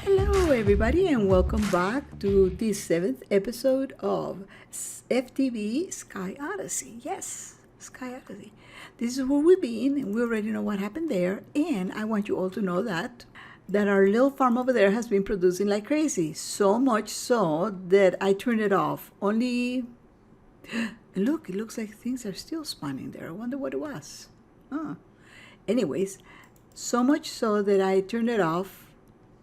Hello, everybody, and welcome back to the 7th episode of FTB Sky Odyssey. Yes, Sky Odyssey. This is where we've been, and we already know what happened there. And I want you all to know that our little farm over there has been producing like crazy. So much so that I turned it off. Only, look, it looks like things are still spawning there. I wonder what it was. Anyways, so much so that I turned it off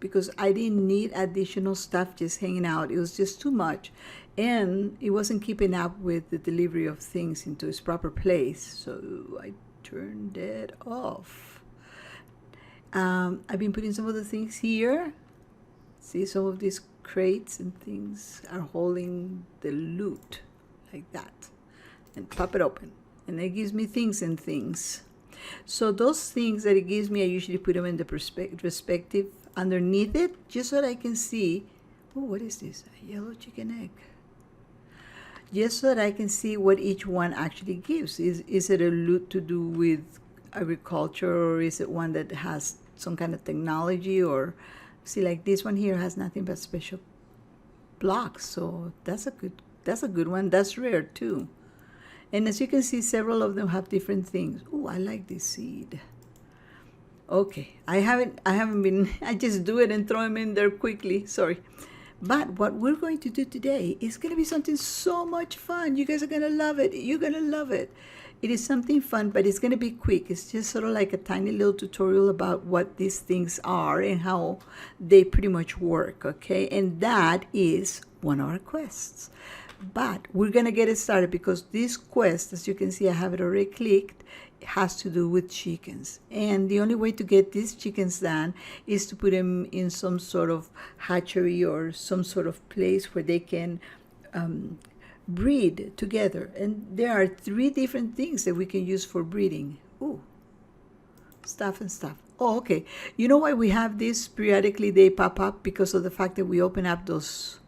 because I didn't need additional stuff just hanging out. It was just too much, and it wasn't keeping up with the delivery of things into its proper place, so I turned it off. I've been putting some of the things here. See, some of these crates and things are holding the loot like that, and pop it open, and it gives me things and things. So those things that it gives me, I usually put them in the perspective underneath it, just so that I can see, oh, what is this? A yellow chicken egg. Just so that I can see what each one actually gives. Is it a loot to do with agriculture, or is it one that has some kind of technology? Or see, like this one here has nothing but special blocks, so that's a good one. That's rare too. And as you can see, several of them have different things. Oh, I like this seed. Okay, I haven't been, I just do it and throw them in there quickly, sorry. But what we're going to do today is going to be something so much fun. You guys are going to love it. You're going to love it. It is something fun, but it's going to be quick. It's just sort of like a tiny little tutorial about what these things are and how they pretty much work, okay? And that is one of our quests. But we're going to get it started because this quest, as you can see, I have it already clicked, has to do with chickens. And the only way to get these chickens done is to put them in some sort of hatchery or some sort of place where they can breed together. And there are 3 different things that we can use for breeding. Ooh, stuff and stuff. Oh, okay. You know why we have this periodically? They pop up because of the fact that we open up those.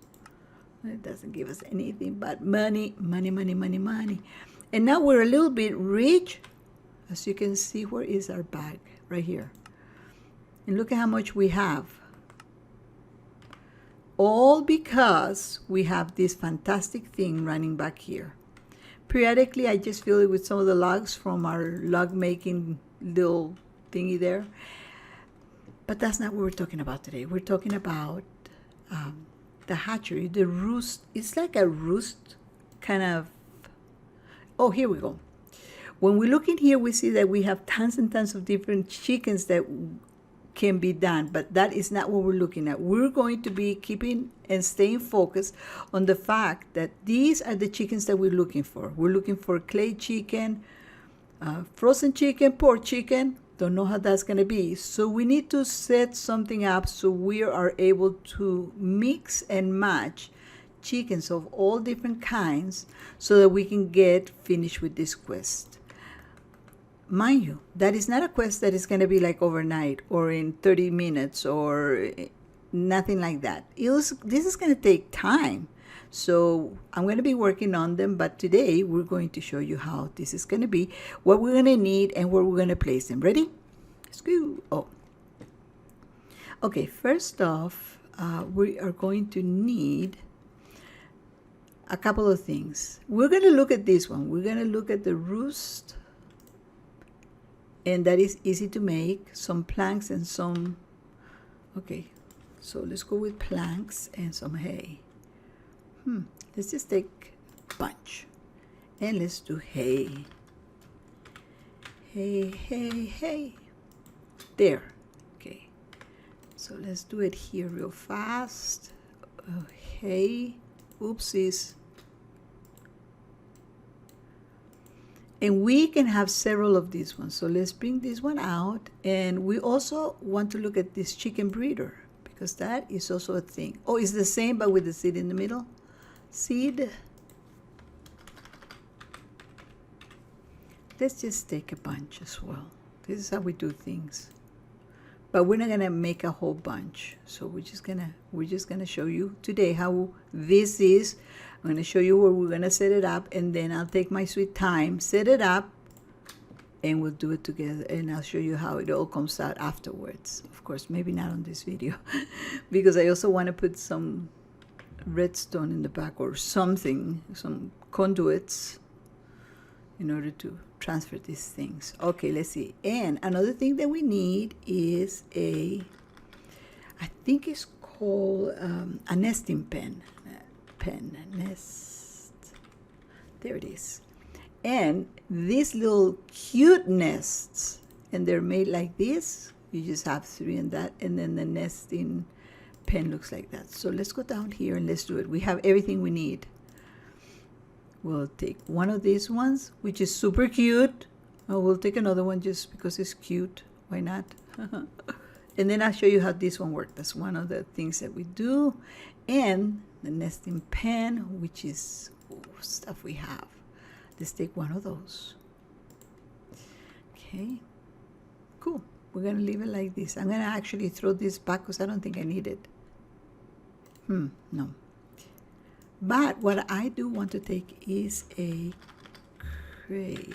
It doesn't give us anything but money, money, money, money, money. And now we're a little bit rich. As you can see, where is our bag? Right here. And look at how much we have. All because we have this fantastic thing running back here. Periodically, I just fill it with some of the logs from our log making little thingy there. But that's not what we're talking about today. We're talking about the hatchery, the roost. It's like a roost kind of. Oh, here we go. When we look in here, we see that we have tons and tons of different chickens that can be done, but that is not what we're looking at. We're going to be keeping and staying focused on the fact that these are the chickens that we're looking for. We're looking for clay chicken, frozen chicken, pork chicken. Don't know how that's going to be. So we need to set something up so we are able to mix and match chickens of all different kinds so that we can get finished with this quest. Mind you, that is not a quest that is going to be like overnight or in 30 minutes or nothing like that. This is going to take time. So I'm going to be working on them, but today we're going to show you how this is going to be, what we're going to need, and where we're going to place them. Ready? Let's go. Oh. Okay, first off, we are going to need a couple of things. We're going to look at this one. We're going to look at the roost. And that is easy to make, some planks and some, okay, so let's go with planks and some hay. Let's just take a bunch, and let's do hay. Hay, hay, hay. There, okay. So let's do it here real fast. Hay, oopsies. And we can have several of these ones. So let's bring this one out. And we also want to look at this chicken breeder because that is also a thing. Oh, it's the same but with the seed in the middle. Seed. Let's just take a bunch as well. This is how we do things. But we're not gonna make a whole bunch. So we're just gonna show you today how this is. I'm gonna show you where we're gonna set it up, and then I'll take my sweet time, set it up, and we'll do it together, and I'll show you how it all comes out afterwards. Of course, maybe not on this video because I also want to put some redstone in the back or something, some conduits in order to transfer these things. Okay, let's see. And another thing that we need is I think it's called a nesting pen. Nest. There it is. And these little cute nests, and they're made like this. You just have 3 in that, and then the nesting pen looks like that. So let's go down here and let's do it. We have everything we need. We'll take one of these ones, which is super cute. Oh, we'll take another one just because it's cute. Why not? And then I'll show you how this one works. That's one of the things that we do. And the nesting pen, which is stuff we have. Let's take one of those. Okay, cool. We're going to leave it like this. I'm going to actually throw this back because I don't think I need it. No. But what I do want to take is a crate,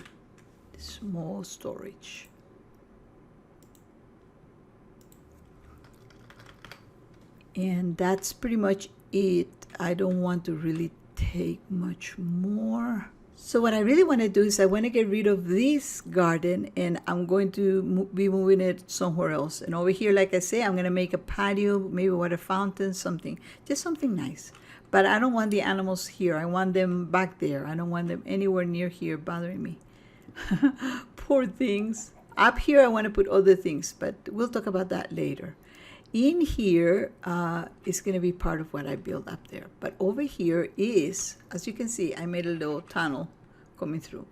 small storage. And that's pretty much it. I don't want to really take much more. So what I really want to do is I want to get rid of this garden, and I'm going to be moving it somewhere else. And over here, like I say, I'm going to make a patio, maybe water fountain, something, just something nice. But I don't want the animals here. I want them back there. I don't want them anywhere near here bothering me. Poor things. Up here, I want to put other things, but we'll talk about that later. In here is going to be part of what I build up there. But over here is, as you can see, I made a little tunnel coming through.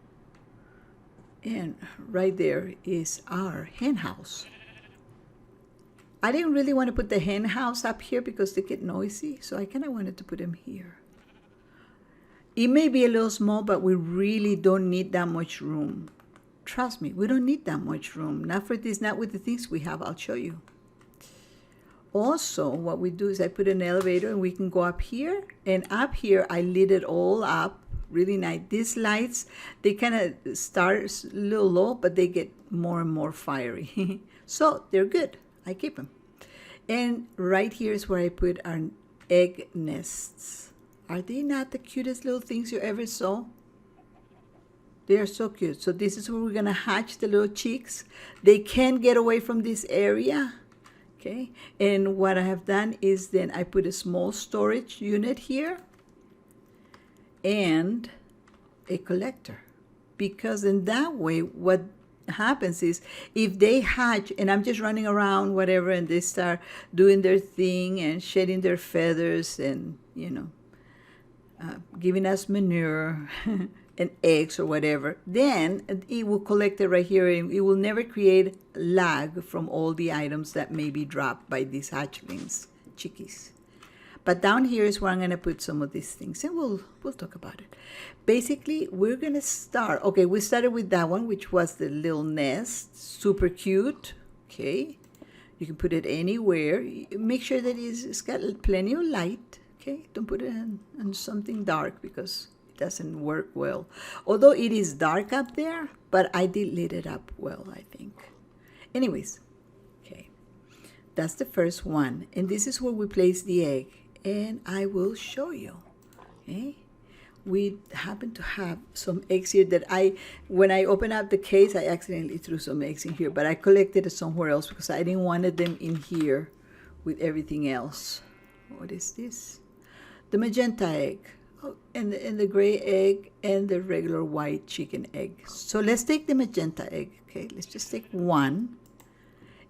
And right there is our hen house. I didn't really want to put the hen house up here because they get noisy. So I kind of wanted to put them here. It may be a little small, but we really don't need that much room. Trust me, we don't need that much room. Not for this, not with the things we have. I'll show you. Also, what we do is I put an elevator and we can go up here. And up here, I lit it all up really nice. These lights, they kind of start a little low, but they get more and more fiery. So they're good. I keep them. And right here is where I put our egg nests. Are they not the cutest little things you ever saw? They are so cute. So this is where we're going to hatch the little chicks. They can't get away from this area. Okay, and what I have done is then I put a small storage unit here and a collector, because in that way what happens is if they hatch and I'm just running around whatever and they start doing their thing and shedding their feathers and giving us manure and eggs or whatever, then it will collect it right here and it will never create lag from all the items that may be dropped by these hatchlings, chickies. But down here is where I'm going to put some of these things, and we'll talk about it. Basically, we're going to start. Okay, we started with that one, which was the little nest, super cute. Okay, you can put it anywhere. Make sure that it's got plenty of light. Okay, don't put it on something dark because doesn't work well. Although it is dark up there, but I did lit it up well, I think. Anyways, okay, that's the first one. And this is where we place the egg. And I will show you. Okay, we happen to have some eggs here that when I opened up the case, I accidentally threw some eggs in here, but I collected it somewhere else because I didn't want them in here with everything else. What is this? The magenta egg. Oh, and the gray egg and the regular white chicken egg. So let's take the magenta egg. Okay, let's just take one.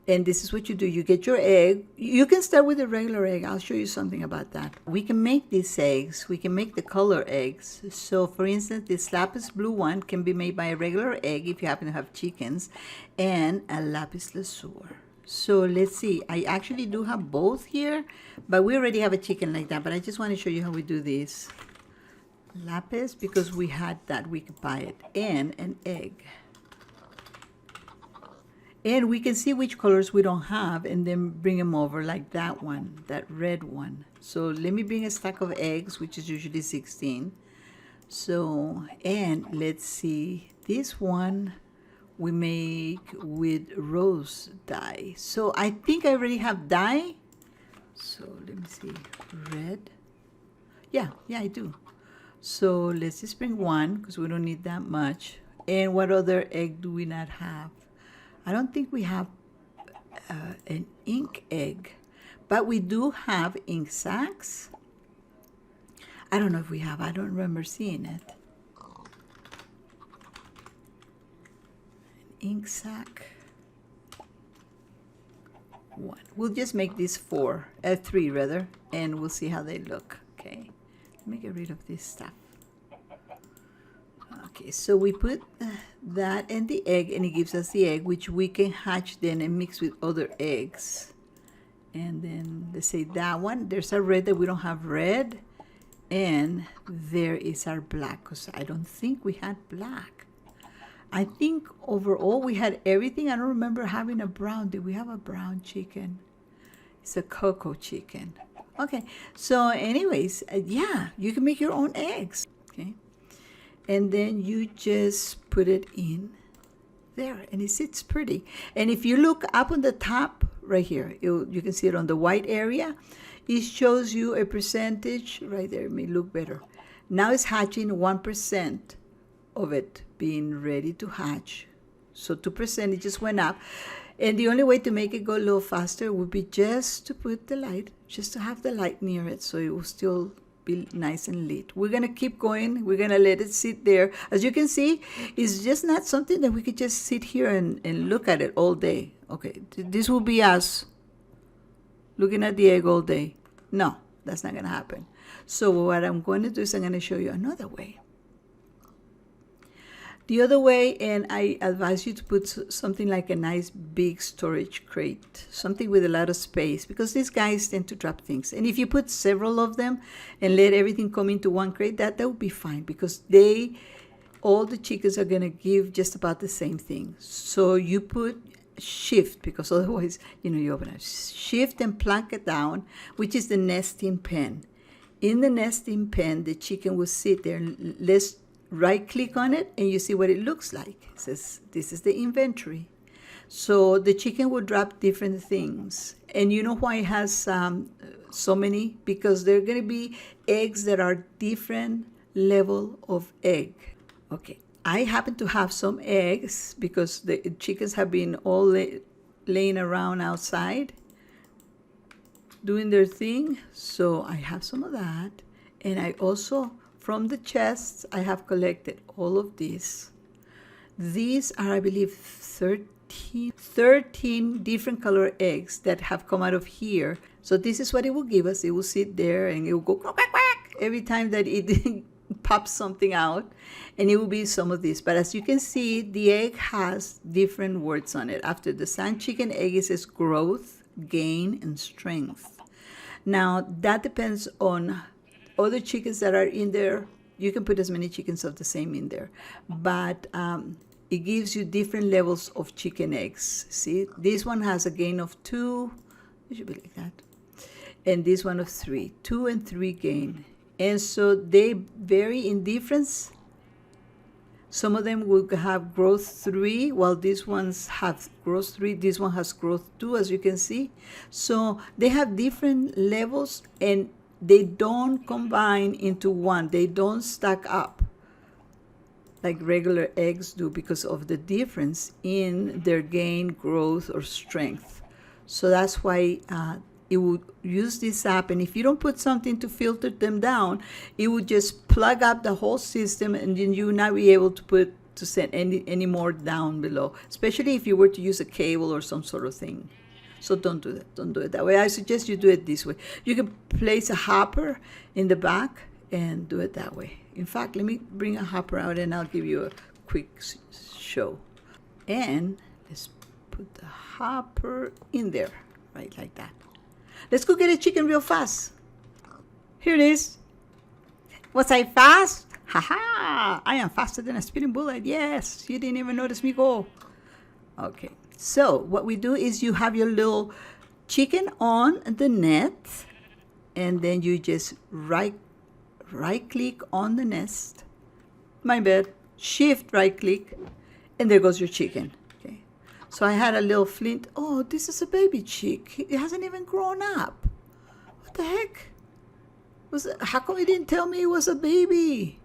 And this is what you do. You get your egg. You can start with a regular egg. I'll show you something about that. We can make these eggs. We can make the color eggs. So for instance, this lapis blue one can be made by a regular egg if you happen to have chickens, and a lapis lazuli. So let's see. I actually do have both here, but we already have a chicken like that. But I just want to show you how we do this. Lapis, because we had that, we could buy it, and an egg. And we can see which colors we don't have and then bring them over, like that one, that red one. So let me bring a stack of eggs, which is usually 16. So, and let's see, this one we make with rose dye. So I think I already have dye. So let me see, red. Yeah, I do. So let's just bring one because we don't need that much. And what other egg do we not have? I don't think we have an ink egg, but we do have ink sacs. I don't know if we have, I don't remember seeing it. An ink sac. One. We'll just make these three rather, and we'll see how they look. Okay, let me get rid of this stuff. Okay, so we put that and the egg, and it gives us the egg, which we can hatch then and mix with other eggs. And then let's say that one, there's a red that we don't have red, and there is our black, because I don't think we had black. I think overall we had everything. I don't remember having a brown. Did we have a brown chicken? It's a cocoa chicken. Okay, so anyways, yeah, you can make your own eggs. Okay, and then you just put it in there, and it sits pretty. And if you look up on the top right here, you can see it on the white area. It shows you a percentage right there. It may look better. Now it's hatching 1% of it being ready to hatch. So 2%, it just went up. And the only way to make it go a little faster would be just to put the light, just to have the light near it so it will still be nice and lit. We're going to keep going. We're going to let it sit there. As you can see, it's just not something that we could just sit here and look at it all day. Okay, this will be us looking at the egg all day. No, that's not going to happen. So what I'm going to do is I'm going to show you another way. The other way, and I advise you to put something like a nice big storage crate, something with a lot of space, because these guys tend to drop things. And if you put several of them and let everything come into one crate, that would be fine, because all the chickens are going to give just about the same thing. So you put shift, because otherwise, you open it. Shift and plunk it down, which is the nesting pen. In the nesting pen, the chicken will sit there. Let's right click on it and you see what it looks like. It says this is the inventory. So the chicken will drop different things. And you know why it has so many? Because they're going to be eggs that are different level of egg. Okay, I happen to have some eggs because the chickens have been all laying around outside doing their thing. So I have some of that. And I also, from the chests, I have collected all of these. These are, I believe, 13 different color eggs that have come out of here. So this is what it will give us. It will sit there and it will go quack, quack, quack every time that it pops something out. And it will be some of this. But as you can see, the egg has different words on it. After the sand chicken egg, it says growth, gain, and strength. Now, that depends on other chickens that are in there. You can put as many chickens of the same in there, but it gives you different levels of chicken eggs. See, this one has a gain of 2. It should be like that. And this one of 3. 2 and 3 gain. And so they vary in difference. Some of them will have growth 3, while these ones have growth 3. This one has growth 2, as you can see. So they have different levels, and they don't combine into one. They don't stack up like regular eggs do because of the difference in their gain, growth, or strength. So that's why it would use this app. And if you don't put something to filter them down, it would just plug up the whole system, and then you will not be able to send any more down below, especially if you were to use a cable or some sort of thing. So don't do that. Don't do it that way. I suggest you do it this way. You can place a hopper in the back and do it that way. In fact, let me bring a hopper out and I'll give you a quick show. And let's put the hopper in there, right like that. Let's go get a chicken real fast. Here it is. Was I fast? Ha! I am faster than a speeding bullet. Yes, you didn't even notice me go. Okay. So what we do is you have your little chicken on the net, and then you just right click on the nest. My bad. Shift right click, And there goes your chicken. Okay. So I had a little flint. Oh, this is a baby chick. It hasn't even grown up. What the heck? How come you didn't tell me it was a baby?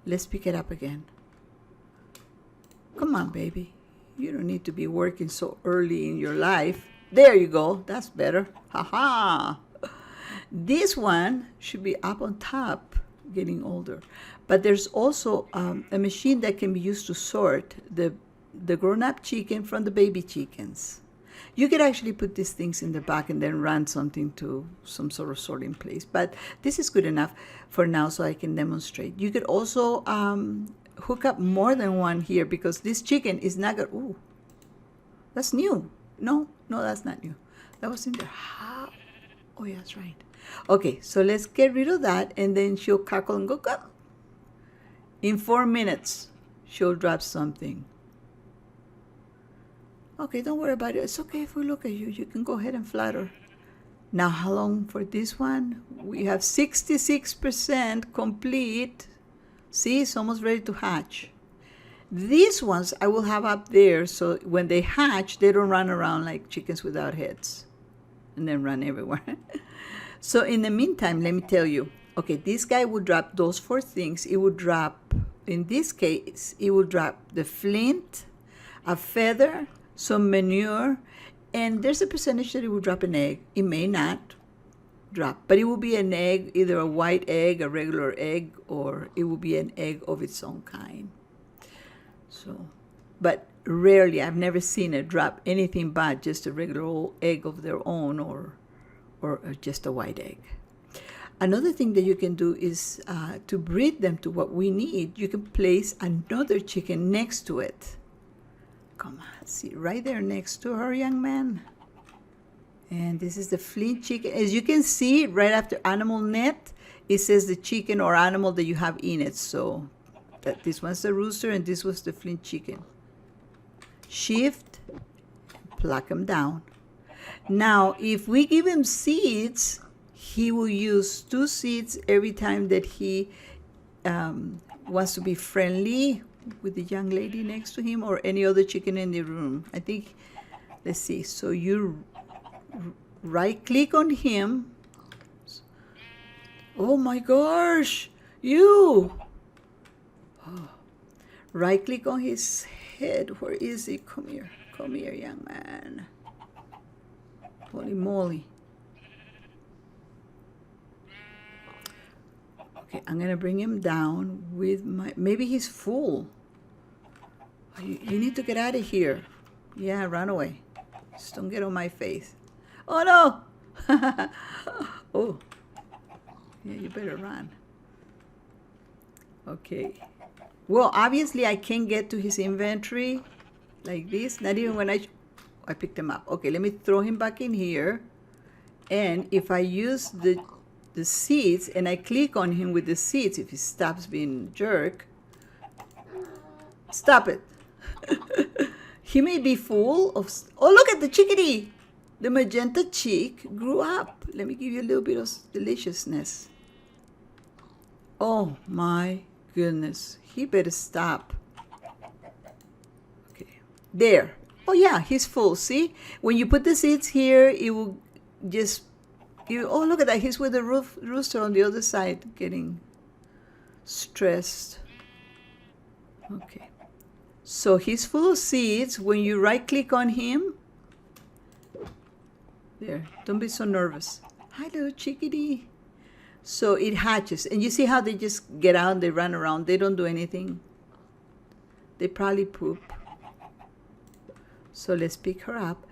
Let's pick it up again. Come on, baby. You don't need to be working so early in your life. There you go. That's better. Ha-ha. This one should be up on top, getting older. But there's also a machine that can be used to sort the grown-up chicken from the baby chickens. You could actually put these things in the back and then run something to some sort of sorting place. But this is good enough for now so I can demonstrate. You could also hook up more than one here because this chicken is not good. Ooh, that's new. No, that's not new. That was in there. How? Oh, yeah, that's right. Okay, so let's get rid of that and then she'll cackle and go. In 4 minutes, she'll drop something. Okay, don't worry about it. It's okay if we look at you. You can go ahead and flutter. Now, how long for this one? We have 66% complete. See, it's almost ready to hatch. These ones I will have up there so when they hatch, they don't run around like chickens without heads and then run everywhere. So in the meantime, let me tell you. Okay, this guy will drop those 4 things. It will drop, in this case, it will drop the flint, a feather, some manure, and there's a percentage that it will drop an egg. It may not drop, but it will be an egg, either a white egg, a regular egg, or it will be an egg of its own kind. So, but rarely, I've never seen it drop anything but just a regular old egg of their own or just a white egg. Another thing that you can do is to breed them to what we need. You can place another chicken next to it. Come on, see, right there next to her, young man. And this is the flint chicken. As you can see, right after animal net, it says the chicken or animal that you have in it. So this one's the rooster and this was the flint chicken. Shift, pluck them down. Now, if we give him seeds, he will use 2 seeds every time that he wants to be friendly with the young lady next to him or any other chicken in the room. I think, let's see. So you right-click on him. Oh my gosh, you! Oh. Right-click on his head. Where is he? Come here, young man. Holy moly. Okay, I'm gonna bring him down with my, maybe he's full. You need to get out of here. Yeah, run away. Just don't get on my face. Oh no! Oh, yeah, you better run. Okay. Well, obviously I can't get to his inventory like this. Not even when I picked him up. Okay, let me throw him back in here. And if I use the seeds and I click on him with the seeds, if he stops being a jerk, stop it. He may be full of, oh, look at the chickadee. The magenta chick grew up. Let me give you a little bit of deliciousness. Oh my goodness. He better stop. Okay, there. Oh yeah, he's full. See, when you put the seeds here, it will just, oh, look at that. He's with the rooster on the other side getting stressed. Okay. So he's full of seeds. When you right click on him, there, don't be so nervous. Hi, little chickadee. So it hatches. And you see how they just get out, they run around. They don't do anything. They probably poop. So let's pick her up.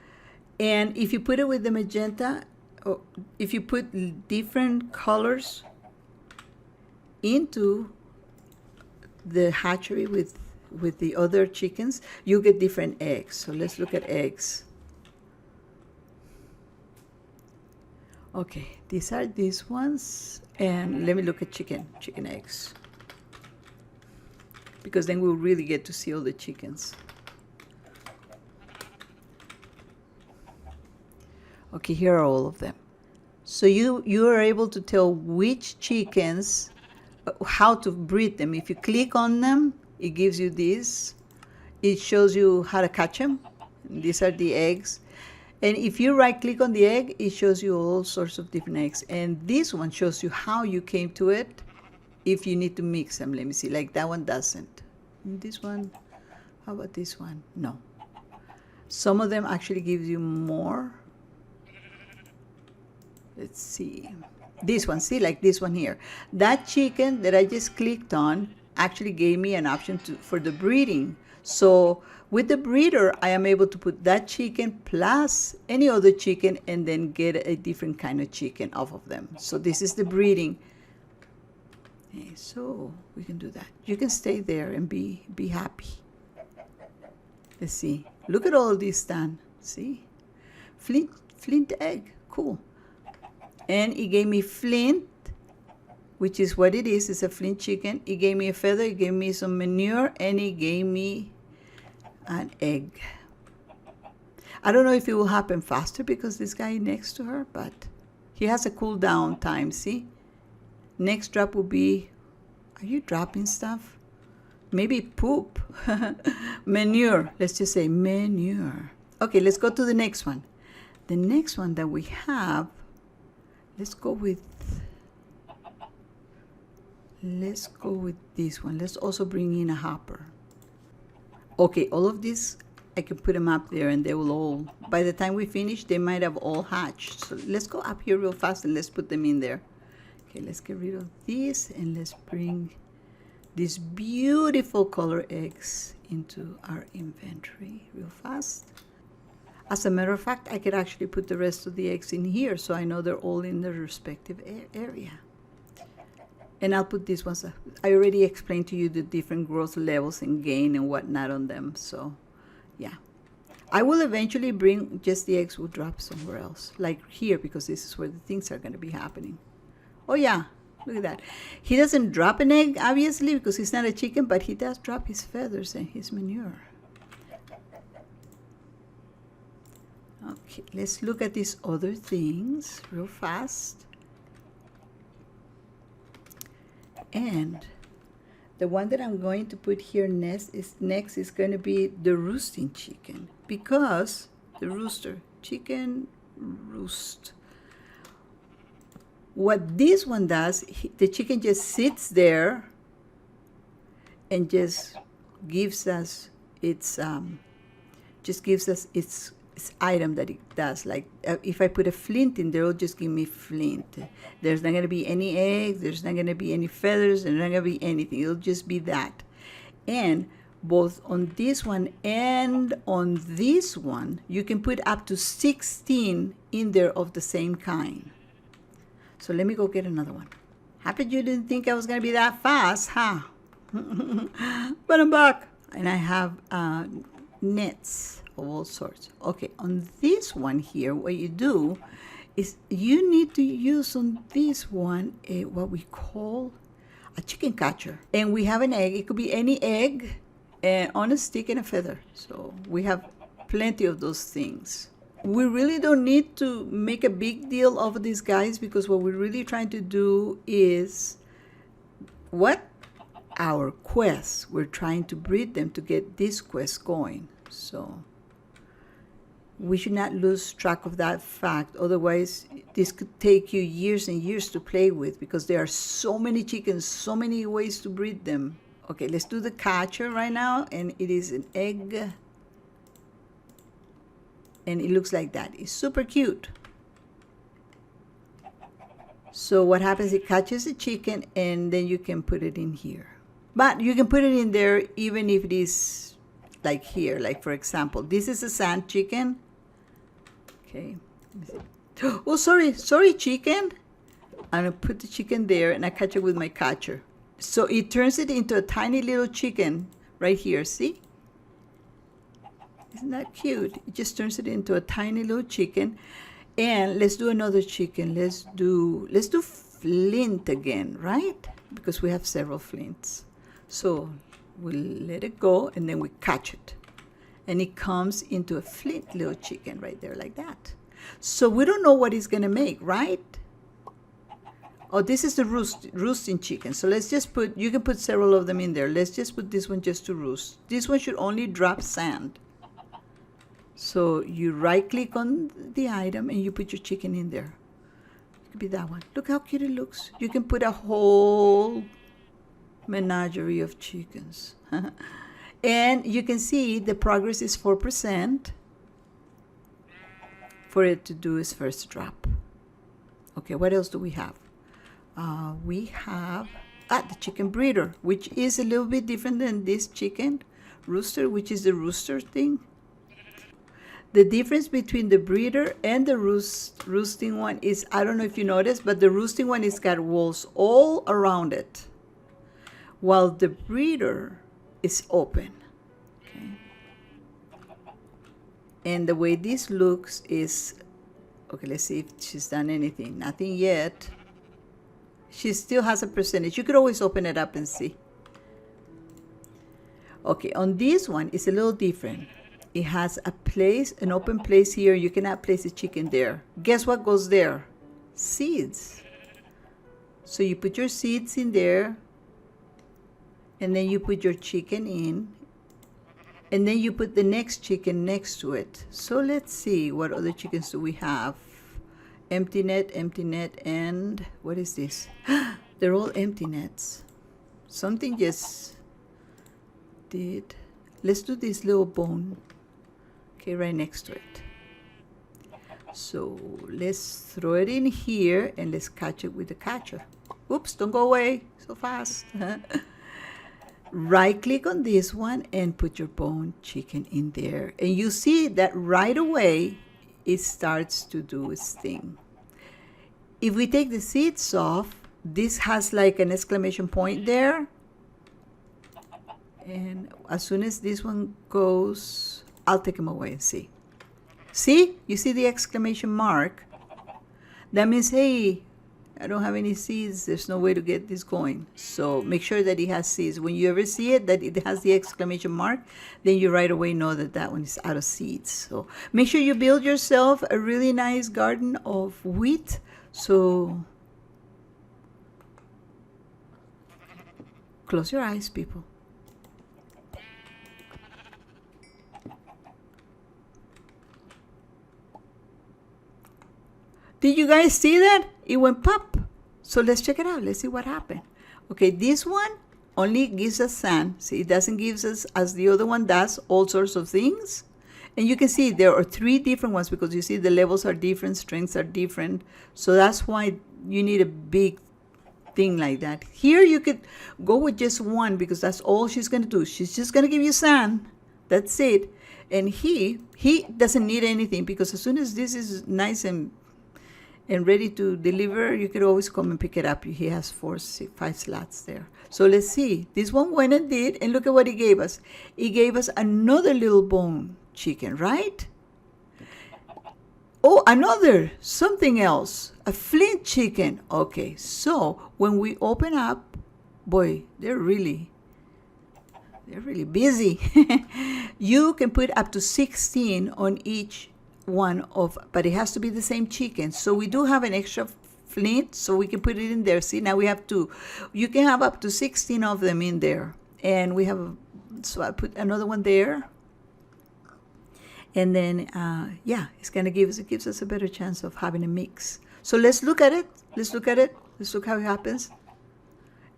And if you put it with the magenta, or if you put different colors into the hatchery with the other chickens, you get different eggs. So let's look at eggs. Okay, these are these ones. And let me look at chicken eggs. Because then we'll really get to see all the chickens. Okay, here are all of them. So you are able to tell which chickens, how to breed them. If you click on them, it gives you this. it shows you how to catch them. These are the eggs. And if you right click on the egg, it shows you all sorts of different eggs. And this one shows you how you came to it. If you need to mix them, let me see, like that one doesn't. And this one, how about this one? No. Some of them actually gives you more. Let's see. This one, see, like this one here. That chicken that I just clicked on actually gave me an option for the breeding. So with the breeder, I am able to put that chicken plus any other chicken and then get a different kind of chicken off of them. So this is the breeding. Okay, so we can do that. You can stay there and be happy. Let's see. Look at all of these done. See? Flint egg. Cool. And it gave me flint, which is what it is. It's a flint chicken. It gave me a feather. It gave me some manure. And it gave me an egg. I don't know if it will happen faster because this guy next to her, but he has a cool down time. See? Next drop will be, are you dropping stuff? Maybe poop. Manure. Let's just say manure. Okay, let's go to the next one. The next one that we have, let's go with this one. Let's also bring in a hopper. Okay, all of these, I can put them up there and they will all, by the time we finish, they might have all hatched. So let's go up here real fast and let's put them in there. Okay, let's get rid of this and let's bring these beautiful color eggs into our inventory real fast. As a matter of fact, I could actually put the rest of the eggs in here so I know they're all in their respective area. And I'll put these ones. I already explained to you the different growth levels and gain and whatnot on them. So, yeah. I will eventually bring just the eggs will drop somewhere else, like here, because this is where the things are going to be happening. Oh, yeah. Look at that. He doesn't drop an egg, obviously, because he's not a chicken, but he does drop his feathers and his manure. Okay, let's look at these other things real fast. And the one that I'm going to put here next is going to be the roosting chicken, because the rooster, chicken roost. What this one does, the chicken just sits there and just gives us its item that it does. Like if I put a flint in there, it'll just give me flint. There's not going to be any eggs. There's not going to be any feathers. There's not going to be anything. It'll just be that. And both on this one and on this one, you can put up to 16 in there of the same kind. So let me go get another one. Happy you didn't think I was going to be that fast, huh? But I'm back. And I have nets of all sorts. Okay, on this one here, what you do is you need to use on this one what we call a chicken catcher. And we have an egg. It could be any egg on a stick and a feather. So we have plenty of those things. We really don't need to make a big deal of these guys, because what we're really trying to do is our quest. We're trying to breed them to get this quest going. So we should not lose track of that fact. Otherwise, this could take you years and years to play with, because there are so many chickens, so many ways to breed them. Okay, let's do the catcher right now, and it is an egg. And it looks like that. It's super cute. So what happens, it catches the chicken, and then you can put it in here. But you can put it in there even if it is like here. Like, for example, this is a sand chicken. Okay. Oh, sorry, chicken. I'm going to put the chicken there, and I catch it with my catcher. So it turns it into a tiny little chicken right here. See? Isn't that cute? It just turns it into a tiny little chicken. And let's do another chicken. Let's do flint again, right? Because we have several flints. So we'll let it go, and then we catch it. And it comes into a flint little chicken right there like that. So we don't know what it's going to make, right? Oh, this is the roosting chicken. So let's just put, you can put several of them in there. Let's just put this one just to roost. This one should only drop sand. So you right click on the item and you put your chicken in there. It could be that one. Look how cute it looks. You can put a whole menagerie of chickens. And you can see the progress is 4% for it to do its first drop. Okay, what else do we have? We have the chicken breeder, which is a little bit different than this chicken rooster, which is the rooster thing. The difference between the breeder and the roosting one is, I don't know if you noticed, but the roosting one is got walls all around it, while the breeder is open. Okay. And the way this looks is, okay, let's see if she's done anything. Nothing yet. She still has a percentage. You could always open it up and see. Okay, on this one, it's a little different. It has a place, an open place here. You cannot place a chicken there. Guess what goes there? Seeds. So you put your seeds in there, and then you put your chicken in, and then you put the next chicken next to it. So let's see, what other chickens do we have? Empty net, and what is this? They're all empty nets. Something just did. Let's do this little bone. Okay, right next to it. So let's throw it in here and let's catch it with the catcher. Oops, don't go away so fast. Right click on this one and put your bone chicken in there. And you see that right away it starts to do its thing. If we take the seeds off, this has like an exclamation point there. And as soon as this one goes, I'll take them away and see. See? You see the exclamation mark? That means, hey, I don't have any seeds. There's no way to get this going. So make sure that it has seeds. When you ever see it, that it has the exclamation mark, then you right away know that that one is out of seeds. So make sure you build yourself a really nice garden of wheat. So close your eyes, people. Did you guys see that? It went pop. So let's check it out. Let's see what happened. Okay, this one only gives us sand. See, it doesn't give us, as the other one does, all sorts of things. And you can see there are 3 different ones because you see the levels are different, strengths are different. So that's why you need a big thing like that. Here you could go with just one because that's all she's going to do. She's just going to give you sand. That's it. And he doesn't need anything because as soon as this is nice and ready to deliver, you could always come and pick it up. He has 4, 6, 5 slots there. So let's see. This one went and did, and look at what he gave us. He gave us another little bone chicken, right? Oh, another, something else, a flint chicken. Okay, so when we open up, boy, they're really busy. You can put up to 16 on each one of, but it has to be the same chicken. So we do have an extra flint, so we can put it in there. See, now we have 2. You can have up to 16 of them in there, and we have, so I put another one there. And then, yeah, it's going to gives us a better chance of having a mix. So let's look at it. Let's look how it happens.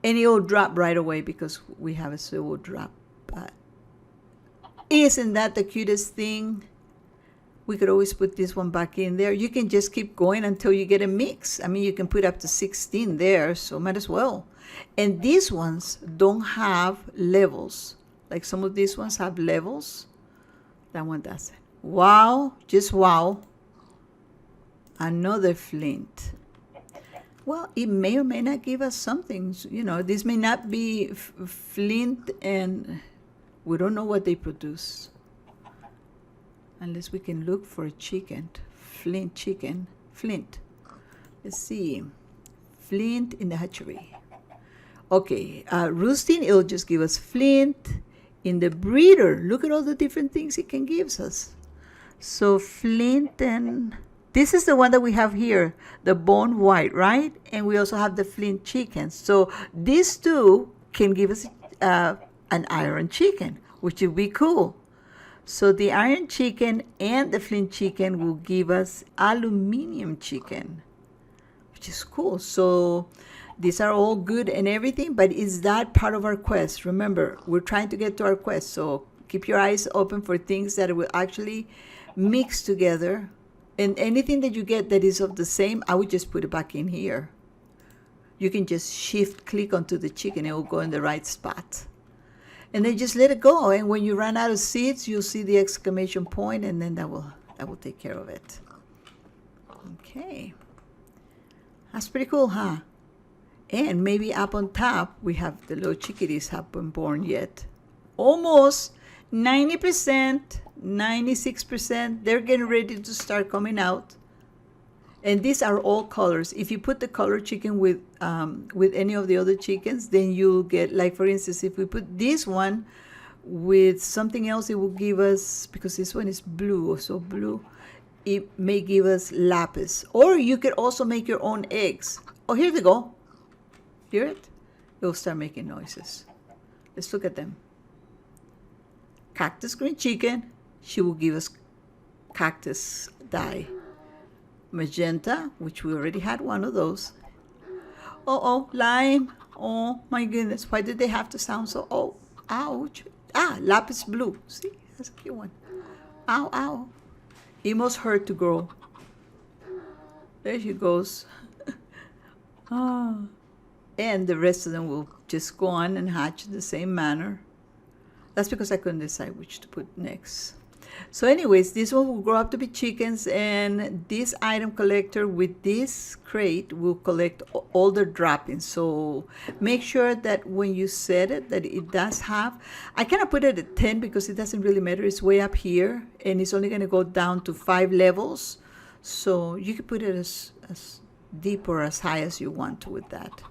And it will drop right away because we have it, so it will drop. But isn't that the cutest thing? We could always put this one back in there. You can just keep going until you get a mix. I mean, you can put up to 16 there, so might as well. And these ones don't have levels. Like some of these ones have levels. That one doesn't. Wow, just wow. Another flint. Well, it may or may not give us something. You know, this may not be flint, and we don't know what they produce. Unless we can look for a chicken. Flint chicken. Flint. Let's see. Flint in the hatchery. Okay, roosting, it'll just give us flint. In the breeder, look at all the different things it can give us. So flint and this is the one that we have here, the bone white, right? And we also have the flint chicken. So these two can give us an iron chicken, which would be cool. So the iron chicken and the flint chicken will give us aluminum chicken, which is cool. So these are all good and everything, but is that part of our quest? Remember, we're trying to get to our quest, so keep your eyes open for things that will actually mix together. And anything that you get that is of the same, I would just put it back in here. You can just shift click onto the chicken, it will go in the right spot. And then just let it go. And when you run out of seeds, you'll see the exclamation point, and then that will take care of it. Okay. That's pretty cool, huh? And maybe up on top, we have the little chickadees haven't been born yet. Almost 90%, 96%, they're getting ready to start coming out. And these are all colors. If you put the color chicken with any of the other chickens, then you'll get, like for instance, if we put this one with something else, it will give us, because this one is blue, so blue, it may give us lapis. Or you could also make your own eggs. Oh, here they go. Hear it? It will start making noises. Let's look at them. Cactus green chicken, she will give us cactus dye. Magenta, which we already had one of those. Oh, lime. Oh my goodness, why did they have to sound so, oh, ouch. Ah, lapis blue. See, that's a cute one. Ow, ow. It must hurt to grow. There she goes. Ah. And the rest of them will just go on and hatch in the same manner. That's because I couldn't decide which to put next. So anyways, this one will grow up to be chickens, and this item collector with this crate will collect all the droppings. So make sure that when you set it, that it does have, I kind of put it at 10 because it doesn't really matter. It's way up here, and it's only going to go down to 5 levels. So you can put it as deep or as high as you want to with that.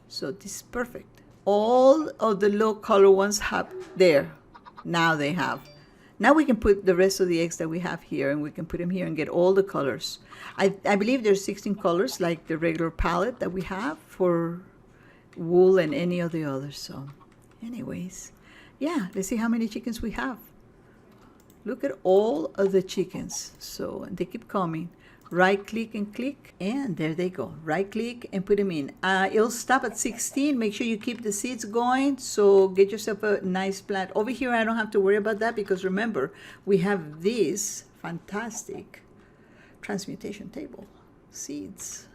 So this is perfect. All of the low color ones have there. Now they have. Now we can put the rest of the eggs that we have here, and we can put them here and get all the colors. I believe there's 16 colors like the regular palette that we have for wool and any of the others. So anyways, yeah, let's see how many chickens we have. Look at all of the chickens. So, and they keep coming. Right click and click, and there they go. Right click and put them in. It'll stop at 16. Make sure you keep the seeds going. So get yourself a nice plant. Over here, I don't have to worry about that because remember, we have this fantastic transmutation table, seeds.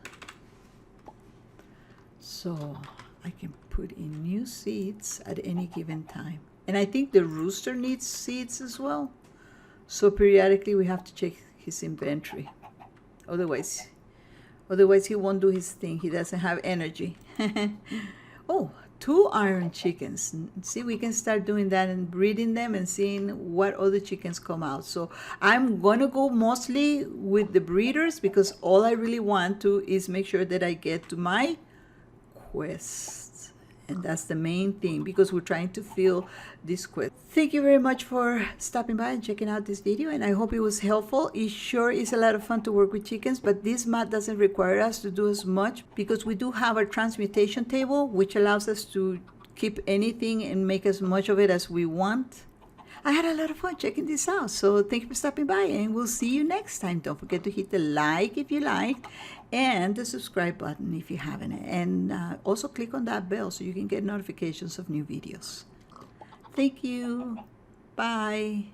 So I can put in new seeds at any given time. And I think the rooster needs seeds as well. So periodically we have to check his inventory. Otherwise he won't do his thing. He doesn't have energy. Oh, 2 iron chickens. See, we can start doing that and breeding them and seeing what other chickens come out. So I'm going to go mostly with the breeders because all I really want to is make sure that I get to my quest. And that's the main thing because we're trying to fill this quest. Thank you very much for stopping by and checking out this video, and I hope it was helpful. It sure is a lot of fun to work with chickens, but this mat doesn't require us to do as much because we do have our transmutation table, which allows us to keep anything and make as much of it as we want. I had a lot of fun checking this out, so thank you for stopping by, and we'll see you next time. Don't forget to hit the like if you liked, and the subscribe button if you haven't, and also click on that bell so you can get notifications of new videos. Thank you. Bye.